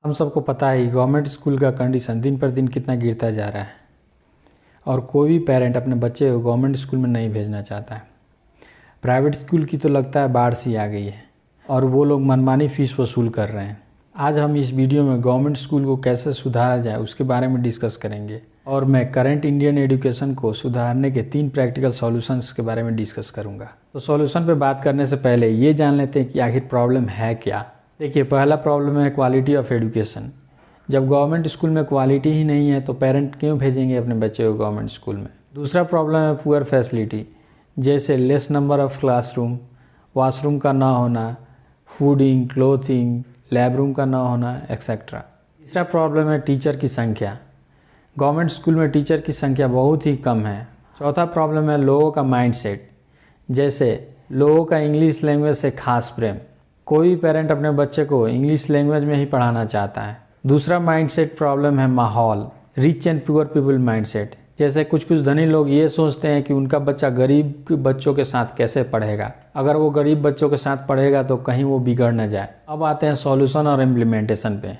हम सबको पता है गवर्नमेंट स्कूल का कंडीशन दिन पर दिन कितना गिरता जा रहा है और कोई भी पेरेंट अपने बच्चे को गवर्नमेंट स्कूल में नहीं भेजना चाहता है। प्राइवेट स्कूल की तो लगता है बाढ़ सी आ गई है और वो लोग मनमानी फ़ीस वसूल कर रहे हैं। आज हम इस वीडियो में गवर्नमेंट स्कूल को कैसे सुधारा जाए उसके बारे में डिस्कस करेंगे और मैं करंट इंडियन एजुकेशन को सुधारने के 3 प्रैक्टिकल सॉल्यूशंस के बारे में डिस्कस करूंगा। तो सॉल्यूशन पे बात करने से पहले ये जान लेते हैं कि आखिर प्रॉब्लम है क्या। देखिए, पहला प्रॉब्लम है क्वालिटी ऑफ एजुकेशन। जब गवर्नमेंट स्कूल में क्वालिटी ही नहीं है तो पेरेंट क्यों भेजेंगे अपने बच्चे को गवर्नमेंट स्कूल में। दूसरा प्रॉब्लम है पुअर फैसिलिटी, जैसे less number of classroom, washroom का ना होना, फूडिंग, क्लोथिंग, लैब रूम का ना होना एक्सेट्रा। तीसरा प्रॉब्लम है टीचर की संख्या। गवर्नमेंट स्कूल में टीचर की संख्या बहुत ही कम है। चौथा प्रॉब्लम है लोगों का माइंडसेट, जैसे लोगों का इंग्लिश लैंग्वेज से खास प्रेम। कोई भी पेरेंट अपने बच्चे को इंग्लिश लैंग्वेज में ही पढ़ाना चाहता है। दूसरा माइंडसेट प्रॉब्लम है माहौल, rich and poor people mindset. जैसे कुछ धनी लोग ये सोचते हैं कि उनका बच्चा गरीब बच्चों के साथ कैसे पढ़ेगा, अगर वो गरीब बच्चों के साथ पढ़ेगा तो कहीं वो बिगड़ न जाए। अब आते हैं सॉल्यूशन और इम्प्लीमेंटेशन पे।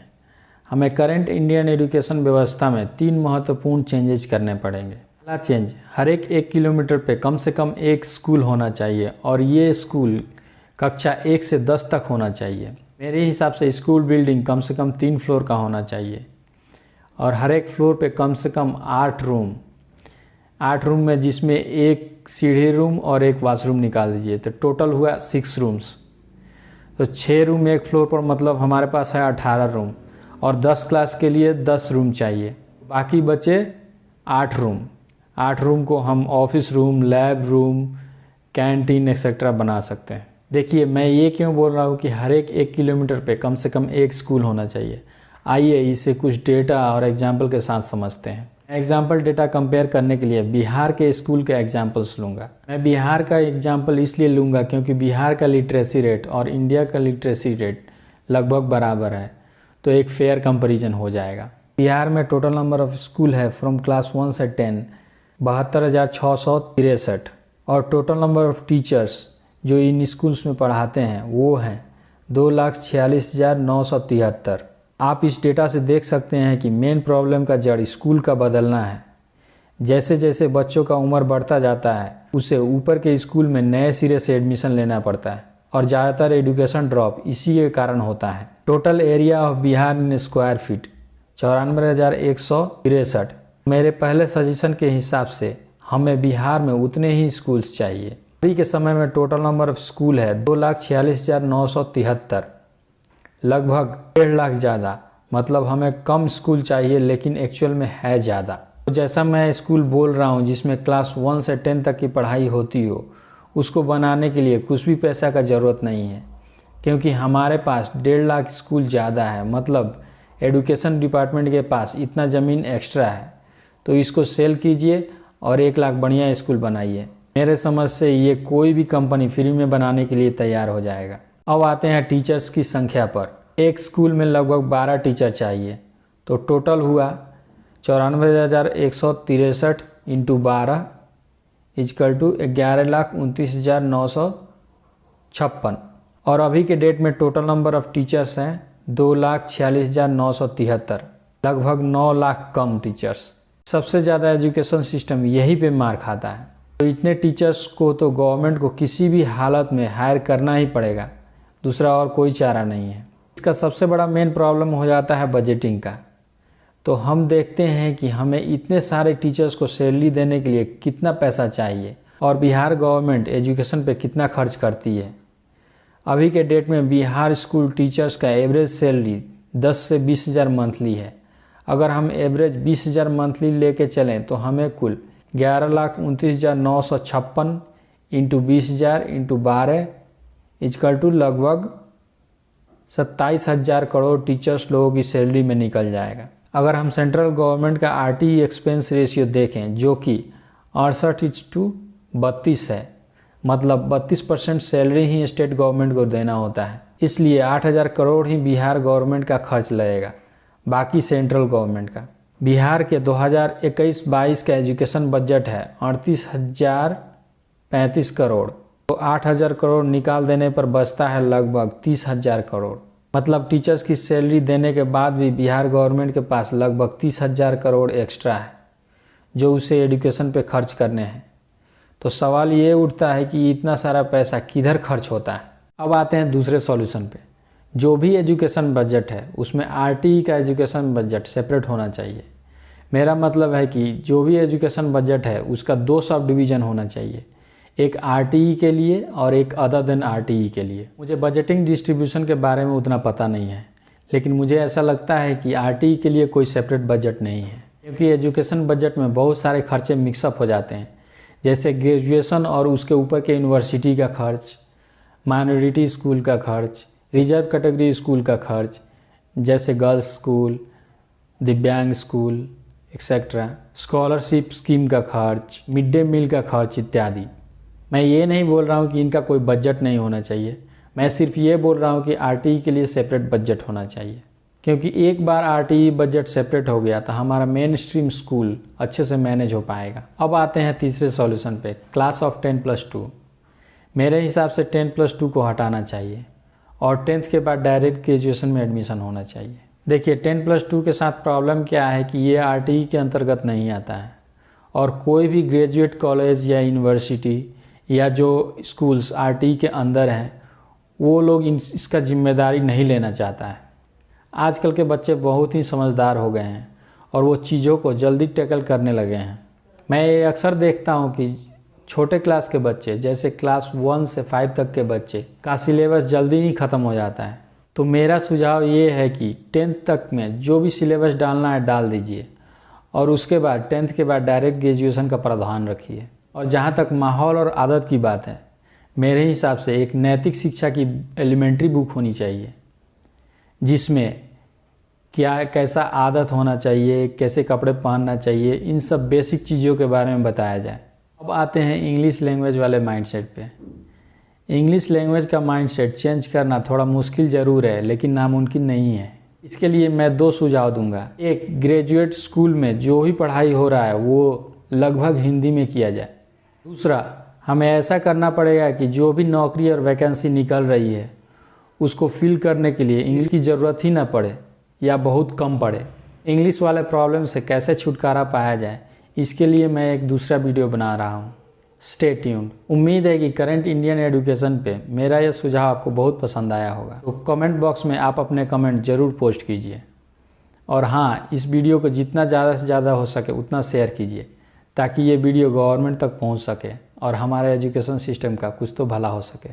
हमें करंट इंडियन एजुकेशन व्यवस्था में 3 महत्वपूर्ण चेंजेस करने पड़ेंगे। पहला चेंज, हर एक 1 किलोमीटर पे कम से कम एक स्कूल होना चाहिए और ये स्कूल कक्षा 1 से 10 तक होना चाहिए। मेरे हिसाब से स्कूल बिल्डिंग कम से कम 3 फ्लोर का होना चाहिए और हर एक फ्लोर पे कम से कम 8 रूम में, जिसमें एक सीढ़ी रूम और एक वॉशरूम निकाल दीजिए तो टोटल हुआ 6 रूम्स। तो 6 रूम एक फ्लोर पर, मतलब हमारे पास है 18 रूम और 10 क्लास के लिए 10 रूम चाहिए। बाकी बचे 8 रूम। 8 रूम को हम office room, lab room, canteen etcetera बना सकते हैं। देखिए, मैं ये क्यों बोल रहा हूँ कि हर एक 1 किलोमीटर पे कम से कम एक स्कूल होना चाहिए। आइए इसे कुछ डेटा और एग्जाम्पल के साथ समझते हैं। एग्जाम्पल डेटा कंपेयर करने के लिए बिहार के स्कूल के एग्जाम्पल्स लूँगा। मैं बिहार का एग्जाम्पल इसलिए लूँगा क्योंकि बिहार का लिटरेसी रेट और इंडिया का लिटरेसी रेट लगभग बराबर है, तो एक फेयर कंपैरिजन हो जाएगा। बिहार में टोटल नंबर ऑफ स्कूल है फ्रॉम क्लास 1 से 10 72,663 और टोटल नंबर ऑफ टीचर्स जो इन स्कूल्स में पढ़ाते हैं वो हैं 2,46,973। आप इस डेटा से देख सकते हैं कि मेन प्रॉब्लम का जड़ स्कूल का बदलना है। जैसे जैसे बच्चों का उम्र बढ़ता जाता है उसे ऊपर के स्कूल में नए सिरे से एडमिशन लेना पड़ता है और ज़्यादातर एजुकेशन ड्रॉप इसी के कारण होता है। Total area of Bihar in square feet 94,163। मेरे पहले सजेशन के हिसाब से हमें बिहार में उतने ही स्कूल्स चाहिए। अभी के समय में टोटल नंबर ऑफ स्कूल है 2,46,973, लगभग 1.5 लाख ज़्यादा। मतलब हमें कम स्कूल चाहिए लेकिन एक्चुअल में है ज़्यादा। तो जैसा मैं स्कूल बोल रहा हूँ जिसमें क्लास 1 से 10 तक की पढ़ाई होती हो, उसको बनाने के लिए कुछ भी पैसा का ज़रूरत नहीं है क्योंकि हमारे पास 1.5 लाख स्कूल ज़्यादा है। मतलब एजुकेशन डिपार्टमेंट के पास इतना ज़मीन एक्स्ट्रा है, तो इसको सेल कीजिए और 1 लाख बढ़िया स्कूल बनाइए। मेरे समझ से ये कोई भी कंपनी फ्री में बनाने के लिए तैयार हो जाएगा। अब आते हैं टीचर्स की संख्या पर। एक स्कूल में लगभग 12 टीचर चाहिए, तो टोटल हुआ 94,163 इंटू 12 इजकल टू 11,29,956। और अभी के डेट में टोटल नंबर ऑफ टीचर्स हैं 2,46,973, लगभग 9 लाख कम टीचर्स। सबसे ज़्यादा एजुकेशन सिस्टम यही पे मार खाता है। तो इतने टीचर्स को तो गवर्नमेंट को किसी भी हालत में हायर करना ही पड़ेगा, दूसरा और कोई चारा नहीं है। इसका सबसे बड़ा मेन प्रॉब्लम हो जाता है बजटिंग का। तो हम देखते हैं कि हमें इतने सारे टीचर्स को सैलरी देने के लिए कितना पैसा चाहिए और बिहार गवर्नमेंट एजुकेशन पे कितना खर्च करती है। अभी के डेट में बिहार स्कूल टीचर्स का एवरेज सैलरी 10 से 20,000 मंथली है। अगर हम एवरेज 20,000 मंथली लेके चलें तो हमें कुल 11,29,956 इंटू 20,000 इंटू 12 इजकल टू लगभग 27,000 करोड़ टीचर्स लोगों की सैलरी में निकल जाएगा। अगर हम सेंट्रल गवर्नमेंट का RTE एक्सपेंस रेशियो देखें जो कि 68:32 है, मतलब 32% सैलरी ही स्टेट गवर्नमेंट को देना होता है। इसलिए 8,000 करोड़ ही बिहार गवर्नमेंट का खर्च लगेगा, बाकी सेंट्रल गवर्नमेंट का। बिहार के 2021-22 का एजुकेशन बजट है 38,035 करोड़। तो 8,000 करोड़ निकाल देने पर बचता है लगभग 30,000 करोड़। मतलब टीचर्स की सैलरी देने के बाद भी बिहार गवर्नमेंट के पास लगभग 30,000 करोड़ एक्स्ट्रा है जो उसे एजुकेशन पे खर्च करने हैं। तो सवाल ये उठता है कि इतना सारा पैसा किधर खर्च होता है। अब आते हैं दूसरे सॉल्यूशन पे। जो भी एजुकेशन बजट है उसमें आरटीई का एजुकेशन बजट सेपरेट होना चाहिए। मेरा मतलब है कि जो भी एजुकेशन बजट है उसका 2 सब डिवीज़न होना चाहिए, एक आरटीई के लिए और एक अदर देन आरटीई के लिए। मुझे बजटिंग डिस्ट्रीब्यूशन के बारे में उतना पता नहीं है, लेकिन मुझे ऐसा लगता है कि आरटीई के लिए कोई सेपरेट बजट नहीं है, क्योंकि एजुकेशन बजट में बहुत सारे खर्चे मिक्सअप हो जाते हैं, जैसे ग्रेजुएशन और उसके ऊपर के यूनिवर्सिटी का खर्च, माइनॉरिटी स्कूल का खर्च, रिजर्व कैटेगरी स्कूल का खर्च जैसे गर्ल्स स्कूल, दिव्यांग स्कूल एक्सेट्रा, स्कॉलरशिप स्कीम का खर्च, मिड डे मील का खर्च इत्यादि। मैं ये नहीं बोल रहा हूँ कि इनका कोई बजट नहीं होना चाहिए, मैं सिर्फ ये बोल रहा हूँ कि आरटीई के लिए सेपरेट बजट होना चाहिए, क्योंकि एक बार आरटीई बजट सेपरेट हो गया तो हमारा मेन स्ट्रीम स्कूल अच्छे से मैनेज हो पाएगा। अब आते हैं तीसरे सॉल्यूशन पे, क्लास ऑफ 10+2। मेरे हिसाब से 10+2 को हटाना चाहिए और 10th के बाद डायरेक्ट ग्रेजुएशन में एडमिशन होना चाहिए। देखिए 10+2 के साथ प्रॉब्लम क्या है कि ये आरटीई के अंतर्गत नहीं आता है और कोई भी ग्रेजुएट कॉलेज या यूनिवर्सिटी या जो स्कूल्स आरटीई के अंदर हैं वो लोग इसका जिम्मेदारी नहीं लेना चाहता है। आजकल के बच्चे बहुत ही समझदार हो गए हैं और वो चीज़ों को जल्दी टैकल करने लगे हैं। मैं ये अक्सर देखता हूँ कि छोटे क्लास के बच्चे जैसे क्लास 1 से 5 तक के बच्चे का सिलेबस जल्दी ही ख़त्म हो जाता है। तो मेरा सुझाव ये है कि 10th तक में जो भी सिलेबस डालना है डाल दीजिए और उसके बाद 10th के बाद डायरेक्ट ग्रेजुएशन का प्रावधान रखिए। और जहाँ तक माहौल और आदत की बात है, मेरे हिसाब से एक नैतिक शिक्षा की एलिमेंट्री बुक होनी चाहिए जिसमें क्या कैसा आदत होना चाहिए, कैसे कपड़े पहनना चाहिए, इन सब बेसिक चीज़ों के बारे में बताया जाए। अब आते हैं इंग्लिश लैंग्वेज वाले माइंडसेट पे। इंग्लिश लैंग्वेज का माइंडसेट चेंज करना थोड़ा मुश्किल ज़रूर है, लेकिन नामुमकिन नहीं है। इसके लिए मैं 2 सुझाव दूंगा। एक, ग्रेजुएट स्कूल में जो भी पढ़ाई हो रहा है वो लगभग हिंदी में किया जाए। दूसरा, हमें ऐसा करना पड़ेगा कि जो भी नौकरी और वैकेंसी निकल रही है उसको फिल करने के लिए इंग्लिश की ज़रूरत ही ना पड़े या बहुत कम पड़े। इंग्लिश वाले प्रॉब्लम से कैसे छुटकारा पाया जाए, इसके लिए मैं एक दूसरा वीडियो बना रहा हूँ। Stay tuned. उम्मीद है कि करंट इंडियन एजुकेशन पे मेरा यह सुझाव आपको बहुत पसंद आया होगा। तो कमेंट बॉक्स में आप अपने कमेंट ज़रूर पोस्ट कीजिए और हाँ, इस वीडियो को जितना ज़्यादा से ज़्यादा हो सके उतना शेयर कीजिए ताकि ये वीडियो गवर्नमेंट तक पहुंच सके और हमारे एजुकेशन सिस्टम का कुछ तो भला हो सके।